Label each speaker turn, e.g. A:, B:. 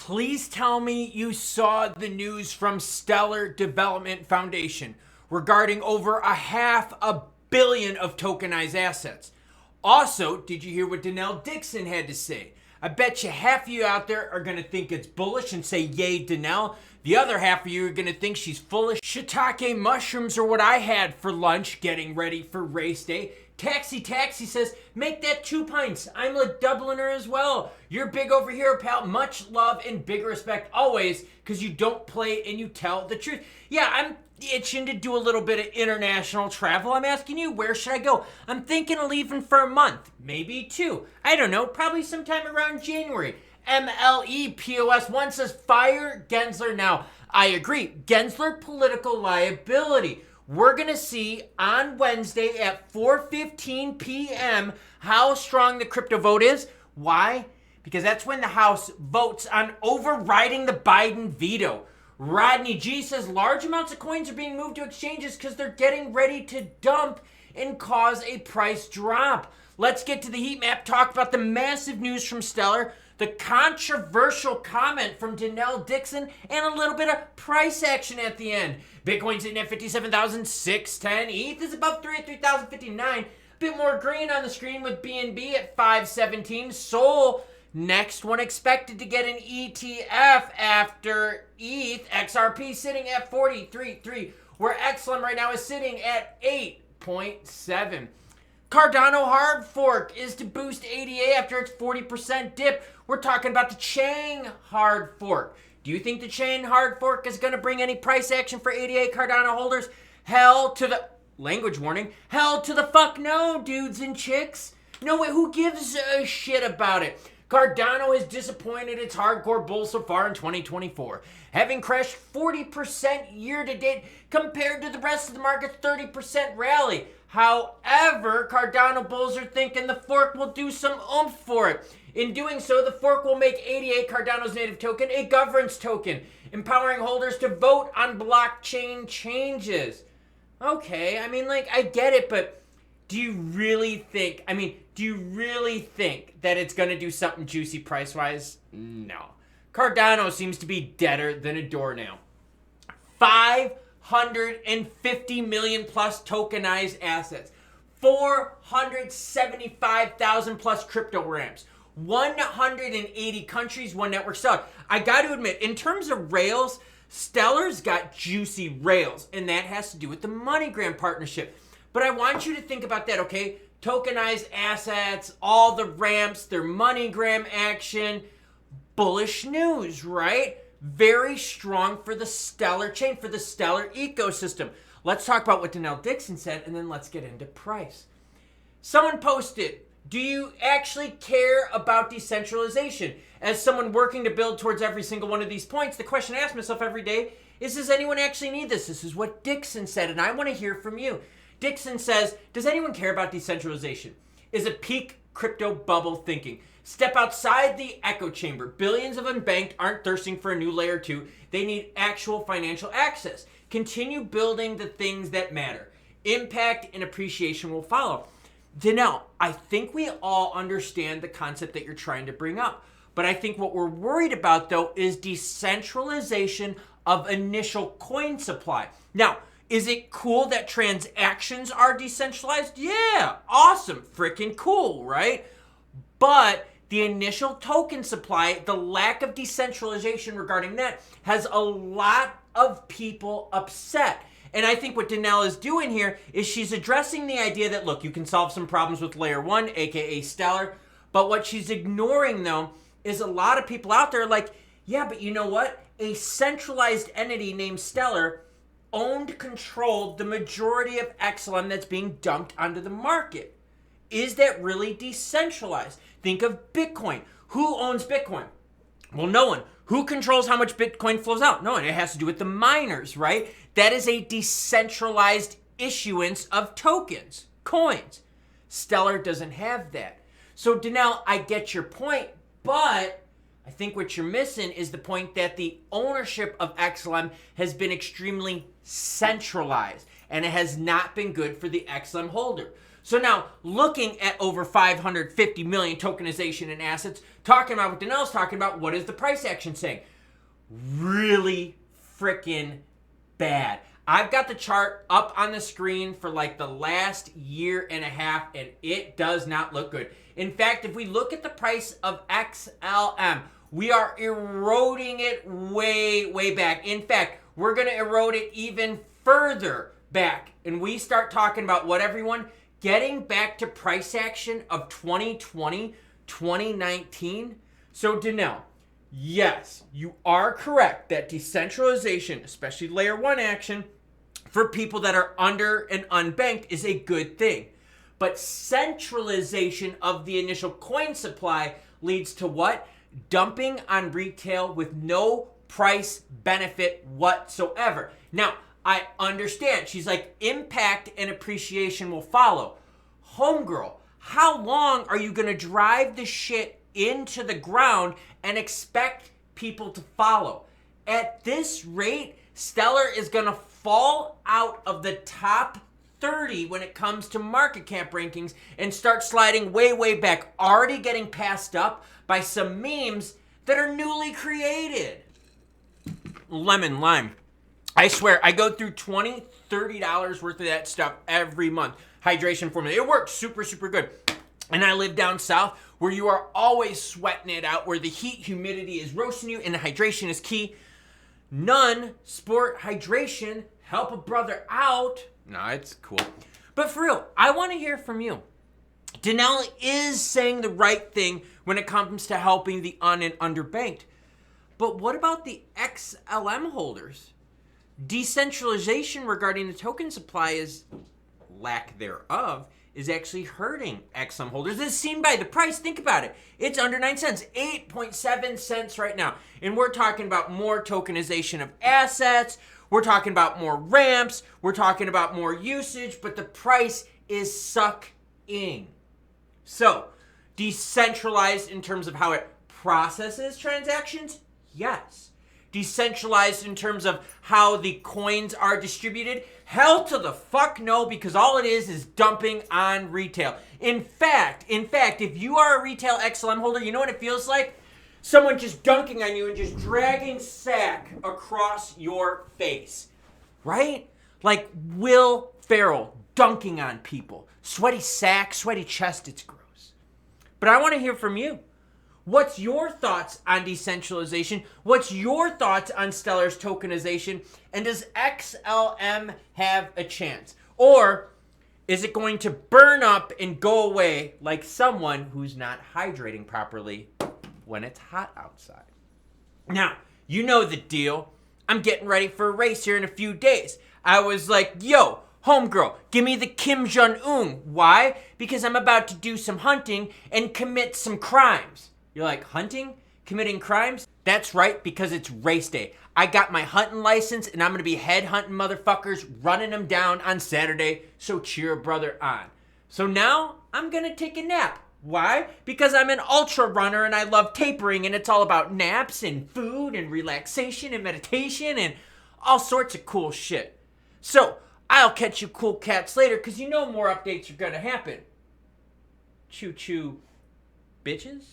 A: Please tell me you saw the news from Stellar Development Foundation regarding over $500 million of tokenized assets. Also, did you hear what DENELLE had to say? I bet you half of you out there are going to think it's bullish and say yay DENELLE. The other half of you are going to think she's full of shiitake mushrooms or what I had for lunch getting ready for race day. Taxi says, make that 2 pints. I'm a Dubliner as well. You're big over here, pal. Much love and big respect always, because you don't play and you tell the truth. Yeah, I'm itching to do a little bit of international travel. I'm asking you, where should I go? I'm thinking of leaving for a month, maybe 2. I don't know, probably sometime around January. MLE POS1 says, fire Gensler now. I agree. Gensler political liability. We're going to see on Wednesday at 4:15 p.m. how strong the crypto vote is. Why? Because that's when the House votes on overriding the Biden veto. Rodney G says large amounts of coins are being moved to exchanges because they're getting ready to dump and cause a price drop. Let's get to the heat map, talk about the massive news from Stellar, the controversial comment from DENELLE, and a little bit of price action at the end. Bitcoin's sitting at 57,610. ETH is above 3,059. A bit more green on the screen with BNB at 517. Sol, next one expected to get an ETF after ETH. XRP sitting at 43.3, where XLM right now is sitting at 8.7. Cardano hard fork is to boost ADA after its 40% dip. We're talking about the Chain hard fork. Do you think the Chain hard fork is going to bring any price action for ADA Cardano holders? Hell to the, language warning, hell to the fuck no, dudes and chicks. No way, who gives a shit about it? Cardano has disappointed its hardcore bulls so far in 2024, having crashed 40% year to date compared to the rest of the market's 30% rally. However, Cardano bulls are thinking the fork will do some oomph for it. In doing so, the fork will make ADA Cardano's native token a governance token, empowering holders to vote on blockchain changes. Okay, I mean, like, I get it, but do you really think that it's going to do something juicy price-wise? No. Cardano seems to be deader than a doornail. 550 million plus tokenized assets. 475,000 plus crypto ramps. 180 countries, one network seller. I got to admit, in terms of rails, Stellar's got juicy rails, and that has to do with the MoneyGram partnership. But I want you to think about that, okay? Tokenized assets, all the ramps, their MoneyGram action. Bullish news, right? Very strong for the Stellar chain, for the Stellar ecosystem. Let's talk about what DENELLE said, and then let's get into price. Someone posted, do you actually care about decentralization? As someone working to build towards every single one of these points, the question I ask myself every day is, does anyone actually need this? This is what Dixon said, and I want to hear from you. Dixon says, does anyone care about decentralization? Is it peak crypto bubble thinking? Step outside the echo chamber. Billions of unbanked aren't thirsting for a new layer 2. They need actual financial access. Continue building the things that matter. Impact and appreciation will follow. DENELLE, I think we all understand the concept that you're trying to bring up. But I think what we're worried about, though, is decentralization of initial coin supply. Now, is it cool that transactions are decentralized? Yeah, awesome, freaking cool, right? But the initial token supply, the lack of decentralization regarding that, has a lot of people upset. And I think what DENELLE is doing here is she's addressing the idea that, look, you can solve some problems with layer 1, aka Stellar, but what she's ignoring, though, is a lot of people out there like, yeah, but you know what? A centralized entity named Stellar controlled the majority of XLM that's being dumped onto the market. Is that really decentralized? Think of Bitcoin. Who owns Bitcoin? Well, no one. Who controls how much Bitcoin flows out? No one. It has to do with the miners, right? That is a decentralized issuance of tokens, coins. Stellar doesn't have that. So, DENELLE, I get your point, but I think what you're missing is the point that the ownership of XLM has been extremely centralized, and it has not been good for the XLM holder. So now, looking at over 550 million tokenization in assets, talking about what DENELLE's talking about, what is the price action saying? Really freaking bad. I've got the chart up on the screen for like the last year and a half, and it does not look good. In fact, if we look at the price of XLM, we are eroding it way, way back. In fact, we're going to erode it even further back. And we start talking about what, everyone? Getting back to price action of 2020, 2019. So DENELLE, yes, you are correct that decentralization, especially layer 1 action, for people that are under and unbanked is a good thing. But centralization of the initial coin supply leads to what? Dumping on retail with no price benefit whatsoever. Now, I understand. She's like, impact and appreciation will follow. Homegirl, how long are you going to drive the shit into the ground and expect people to follow? At this rate, Stellar is going to fall out of the top 30 when it comes to market cap rankings and start sliding way, way back, already getting passed up by some memes that are newly created. Lemon lime. I swear, I go through $20, $30 worth of that stuff every month. Hydration formula. It works super, super good. And I live down south where you are always sweating it out, where the heat, humidity is roasting you, and the hydration is key. None sport hydration help a brother out. No, it's cool. But for real, I want to hear from you. DENELLE is saying the right thing when it comes to helping the un and underbanked. But what about the XLM holders? Decentralization regarding the token supply is lack thereof is actually hurting XLM holders. As seen by the price, think about it. It's under 9 cents, 8.7 cents right now. And we're talking about more tokenization of assets. We're talking about more ramps. We're talking about more usage, but the price is sucking. So, decentralized in terms of how it processes transactions? Yes. Decentralized in terms of how the coins are distributed? Hell to the fuck no, because all it is dumping on retail. In fact, if you are a retail XLM holder, you know what it feels like? Someone just dunking on you and just dragging sack across your face. Right? Like Will Ferrell dunking on people. Sweaty sack, sweaty chest, it's gross. But I want to hear from you. What's your thoughts on decentralization? What's your thoughts on Stellar's tokenization? And does XLM have a chance? Or is it going to burn up and go away like someone who's not hydrating properly when it's hot outside? Now, you know the deal. I'm getting ready for a race here in a few days. I was like, yo, homegirl, give me the Kim Jong-un. Why? Because I'm about to do some hunting and commit some crimes. You're like, hunting? Committing crimes? That's right, because it's race day. I got my hunting license, and I'm going to be head hunting motherfuckers, running them down on Saturday, so cheer a brother on. So now, I'm going to take a nap. Why? Because I'm an ultra runner, and I love tapering, and it's all about naps, and food, and relaxation, and meditation, and all sorts of cool shit. So, I'll catch you cool cats later, because you know more updates are going to happen. Choo-choo, bitches.